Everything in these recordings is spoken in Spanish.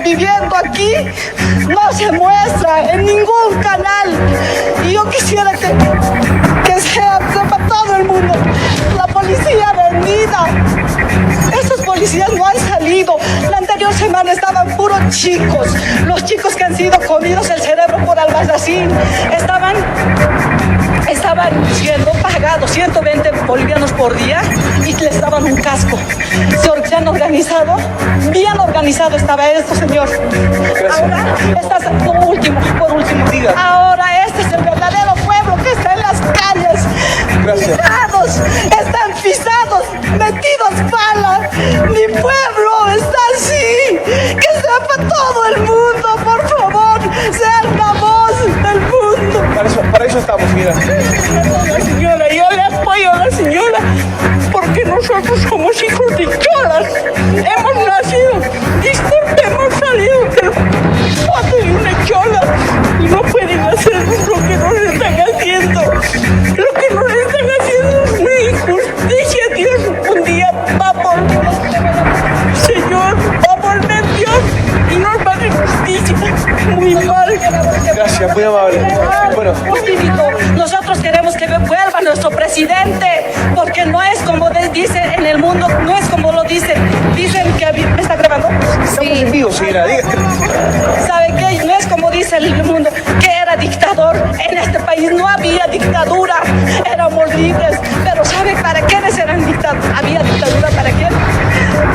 viviendo aquí no se muestra en ningún canal. Y yo quisiera que sepa todo el mundo. La policía vendida. Esos policías no han salido. La anterior semana estaban puros chicos. Los chicos que han sido comidos el cerebro por Albarracín estaban siendo pagados 120 bolivianos por día y les daban un casco. Se han organizado, bien organizado estaba esto, señor. Gracias. Ahora, por último, diga. Ahora este es el verdadero pueblo que está en las calles. Gracias. Están pisados, metidos bala. Mi pueblo está así. Que sepa todo el mundo, por favor. Sean la voz del mundo. Para eso estamos, mira. Señora, yo le apoyo a la señora porque nosotros somos hijos de cholas. Hemos nacido, disculpe, hemos salido del foto de una chola y no pueden hacer lo que nos están haciendo. Lo que nos están haciendo es una injusticia. Dios un día va por Señor, va a volver Dios y nos va a hacer justicia. Muy mal. Gracias, muy amable. Bueno. Nosotros queremos que vuelva nuestro presidente, porque no es como dice en el mundo, no es como lo dicen. Dicen que ¿me está grabando? Estamos en vivo, señora. ¿Sabe qué? No es como dice el mundo, que era dictador. En este país no había dictadura, éramos libres. Pero ¿sabe para quiénes eran dictadura? ¿Había dictadura para quién?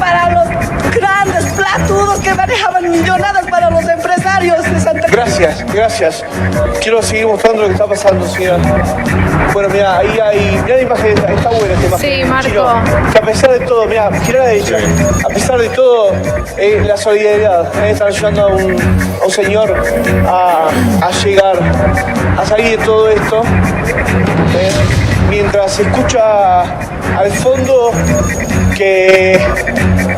Para los grandes platudos que manejaban millonadas para los empresarios de Santa Cruz. Gracias. Quiero seguir mostrando lo que está pasando, señora. Bueno, mira, ahí hay... Mira la imagen, está buena esta imagen. Sí, Marco. Chino, que a pesar de todo, mira, gira a la derecha. A pesar de todo, la solidaridad. Están ayudando a un señor a llegar, a salir de todo esto. Mientras se escucha al fondo que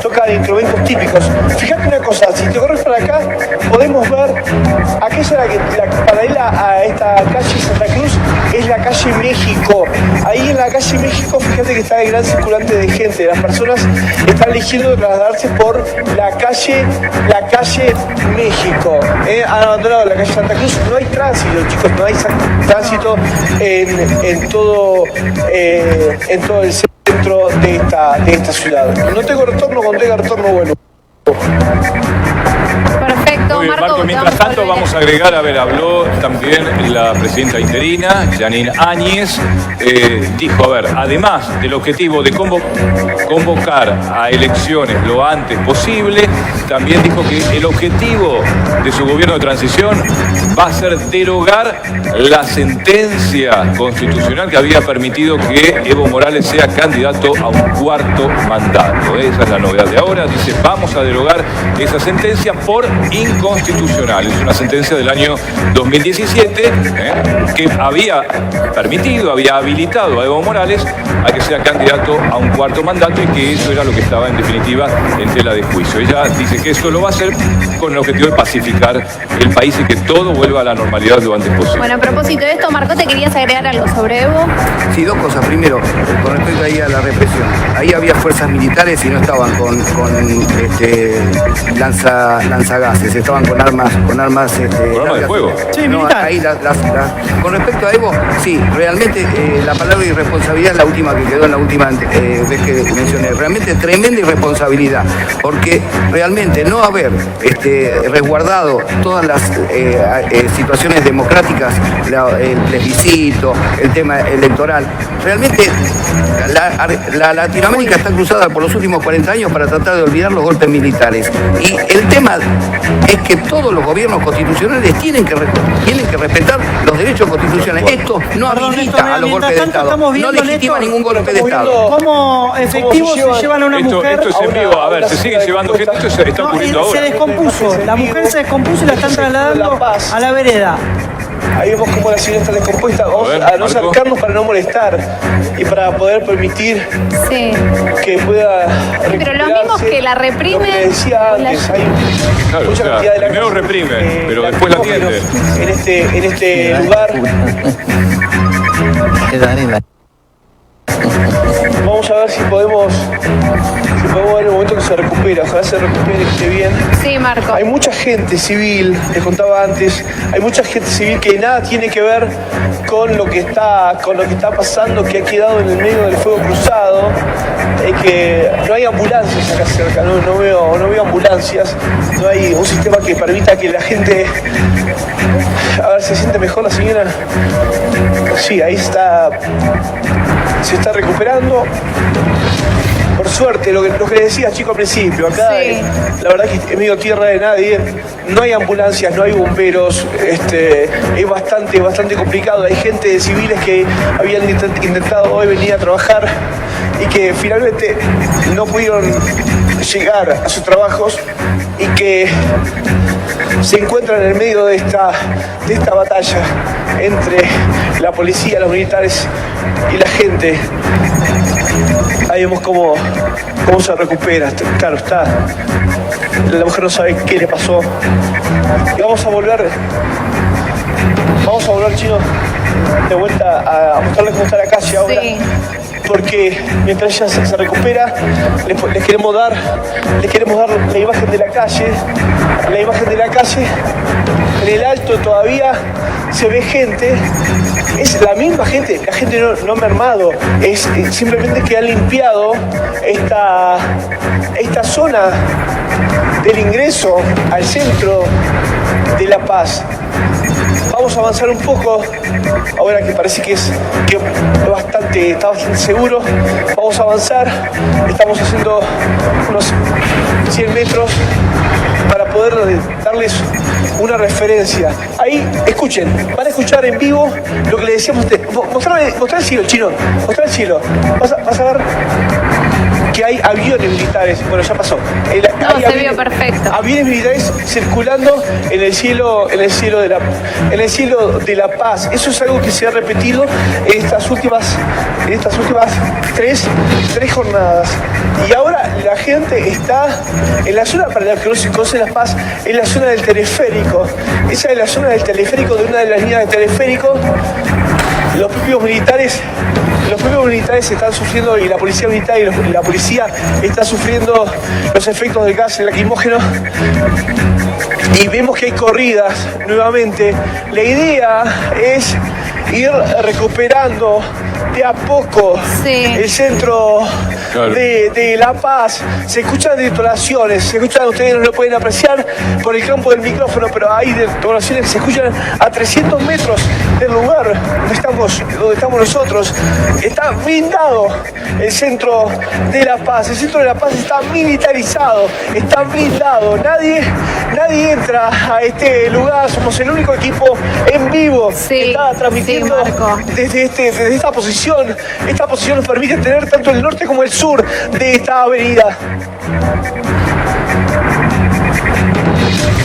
tocan instrumentos típicos. Fíjate una cosa, si te corres para acá, podemos ver aquella la paralela a esta calle Santa Cruz, es la calle México. Ahí en la calle México, fíjate que está el gran circulante de gente. Las personas están eligiendo trasladarse por la calle México. Han abandonado la calle Santa Cruz. No hay tránsito, chicos, no hay tránsito en todo el centro de esta ciudad. No tengo retorno, cuando tenga retorno, bueno. Perfecto, Muy bien, Marco, mientras tanto vamos a agregar, habló también la presidenta interina, Janine Áñez, dijo, además del objetivo de convocar a elecciones lo antes posible, también dijo que el objetivo de su gobierno de transición va a ser derogar la sentencia constitucional que había permitido que Evo Morales sea candidato a un cuarto mandato. Esa es la novedad de ahora. Dice, vamos a derogar esa sentencia por inconstitucional. Es una sentencia del año 2017 que había permitido, había habilitado a Evo Morales a que sea candidato a un cuarto mandato y que eso era lo que estaba en definitiva en tela de juicio. Ella dice que eso lo va a hacer con el objetivo de pacificar el país y que todo vuelva a la normalidad lo antes posible. Bueno, a propósito de esto, Marco, ¿te querías agregar algo sobre Evo? Sí, dos cosas. Primero, con respecto ahí a la represión. Ahí había fuerzas militares y no estaban con lanzagases, estaban con armas de fuego. Sí, no, ahí con respecto a Evo, sí, realmente la palabra irresponsabilidad es la última que quedó en la última vez que mencioné. Realmente tremenda irresponsabilidad, porque realmente no haber resguardado todas las situaciones democráticas, el plebiscito, el tema electoral. Realmente la Latinoamérica está cruzada por los últimos 40 años para tratar de olvidar los golpes militares. Y el tema es que todos los gobiernos constitucionales tienen que respetar los derechos constitucionales. Esto no habilita a los golpes de Estado, no legitima ningún golpe de Estado. ¿Cómo efectivos se llevan a una mujer? Esto es en vivo, se siguen llevando gente, esto se está ocurriendo ahora. Se descompuso, la mujer se descompuso y la están trasladando a la vereda. Ahí vemos cómo la ciudad está descompuesta. Vamos a no acercarnos para no molestar y para poder permitir que pueda recuperarse. Pero los mismos que la reprimen. Lo que decía antes, hay mucha cantidad de la primero reprimen, pero después la atienden. En este lugar. Vamos a ver si podemos ver el momento que se recupera. Ojalá se recupere, que esté bien. Sí, Marco. Hay mucha gente civil, les contaba antes, hay mucha gente civil que nada tiene que ver con lo que está pasando, que ha quedado en el medio del fuego cruzado, que no hay ambulancias acá cerca, no veo ambulancias, no hay un sistema que permita que la gente, a ver, ¿se siente mejor la señora? Sí, ahí está, se está recuperando. Por suerte, lo que les decía, chico, al principio, acá Sí. la verdad que es medio tierra de nadie, no hay ambulancias, no hay bomberos, es bastante complicado. Hay gente de civiles que habían intentado hoy venir a trabajar y que finalmente no pudieron llegar a sus trabajos y que se encuentran en el medio de esta batalla entre la policía, los militares y la gente. Ahí vemos cómo se recupera. Claro, la mujer no sabe qué le pasó. Y vamos a volver, Chino, de vuelta a mostrarles cómo está la calle ahora. Sí. Porque mientras ella se recupera, les queremos dar la imagen de la calle. En el alto todavía se ve gente. Es la misma gente, la gente no ha mermado, es simplemente que ha limpiado esta zona del ingreso al centro de La Paz. Vamos a avanzar un poco, ahora que parece que está bastante seguro. Vamos a avanzar, estamos haciendo unos 100 metros para poder darles una referencia. Ahí, escuchen, van a escuchar en vivo lo que le decíamos. Mostrar el cielo, Chino, mostrar el cielo. Vas a ver que hay aviones militares. Bueno, ya pasó. Se vio perfecto. Aviones militares circulando en el cielo de La Paz. Eso es algo que se ha repetido en estas últimas tres jornadas. Y ahora la gente está en la zona, para los que no se conoce La Paz, en la zona del teleférico. Esa es la zona del teleférico, de una de las líneas del teleférico. Los propios militares están sufriendo, y la policía militar y la policía está sufriendo los efectos del gas lacrimógeno. Y vemos que hay corridas nuevamente. La idea es ir recuperando de a poco el centro de La Paz. Se escuchan detonaciones, ustedes no lo pueden apreciar por el campo del micrófono, pero hay detonaciones que se escuchan a 300 metros del lugar donde estamos nosotros. Está blindado el centro de La Paz. El centro de La Paz está militarizado, está blindado. Nadie entra a este lugar. Somos el único equipo en vivo que está transmitiendo desde esta posición. Esta posición nos permite tener tanto el norte como el sur de esta avenida.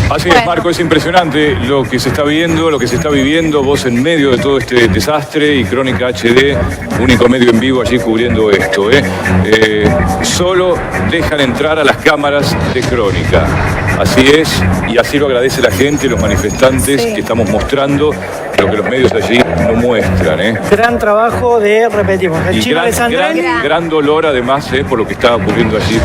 Así es, Marco, es impresionante lo que se está viendo, lo que se está viviendo, vos en medio de todo este desastre, y Crónica HD, único medio en vivo allí cubriendo esto. Solo dejan entrar a las cámaras de Crónica. Así es, y así lo agradece la gente, los manifestantes, que estamos mostrando lo que los medios allí no muestran. Gran trabajo repetimos, el Chino de Sandrén. Gran dolor además por lo que está ocurriendo allí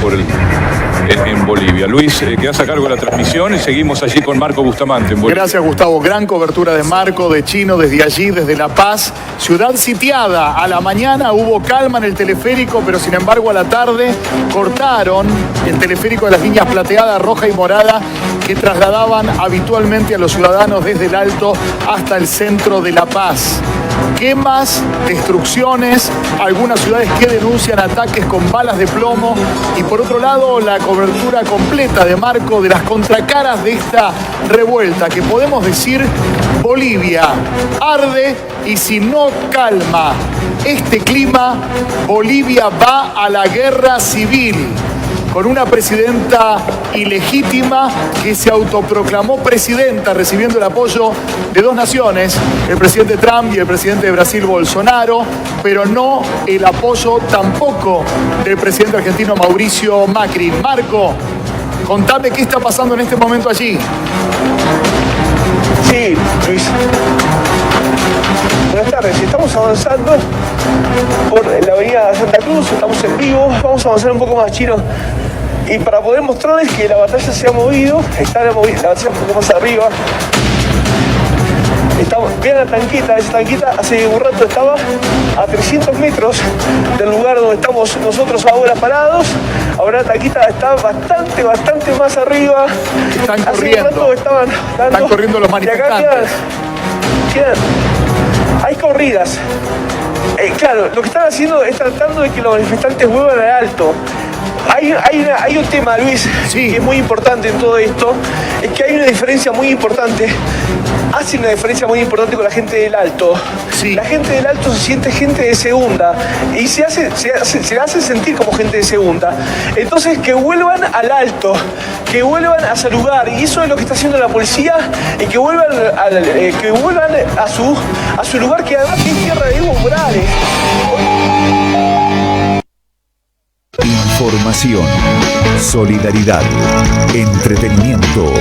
en Bolivia. Luis, quedás a cargo de la transmisión y seguimos allí con Marco Bustamante en Bolivia. Gracias, Gustavo. Gran cobertura de Marco, de Chino, desde allí, desde La Paz. Ciudad sitiada. A la mañana hubo calma en el teleférico, pero sin embargo a la tarde cortaron el teleférico de las líneas plateada, roja y morada que trasladaban habitualmente a los ciudadanos desde el Alto hasta el centro de La Paz. Quemas, destrucciones, algunas ciudades que denuncian ataques con balas de plomo, y por otro lado la cobertura completa de Marco de las contracaras de esta revuelta, que podemos decir Bolivia arde y si no calma este clima, Bolivia va a la guerra civil, con una presidenta ilegítima que se autoproclamó presidenta, recibiendo el apoyo de dos naciones, el presidente Trump y el presidente de Brasil, Bolsonaro, pero no el apoyo tampoco del presidente argentino Mauricio Macri. Marco, contame qué está pasando en este momento allí. Sí, Luis. Buenas tardes, estamos avanzando por la avenida Santa Cruz, estamos en vivo, vamos a avanzar un poco más, Chino. Y para poder mostrarles que la batalla se ha movido, está la batalla un poco más arriba. Vean la tanqueta, esa tanqueta hace un rato estaba a 300 metros del lugar donde estamos nosotros ahora parados. Ahora la tanqueta está bastante más arriba. Están hace corriendo. un rato estaban dando, Están corriendo los manifestantes. Y acá hay corridas. Claro, lo que están haciendo es tratando de que los manifestantes vuelvan al alto. Hay un tema, Luis, sí, que es muy importante en todo esto, es que hay una diferencia muy importante, hace una diferencia muy importante con la gente del Alto. Sí. La gente del Alto se siente gente de segunda y se hace sentir como gente de segunda. Entonces que vuelvan al Alto, que vuelvan a saludar, y eso es lo que está haciendo la policía, y que vuelvan a su lugar, que además es tierra de Evo Morales. Información, solidaridad, entretenimiento.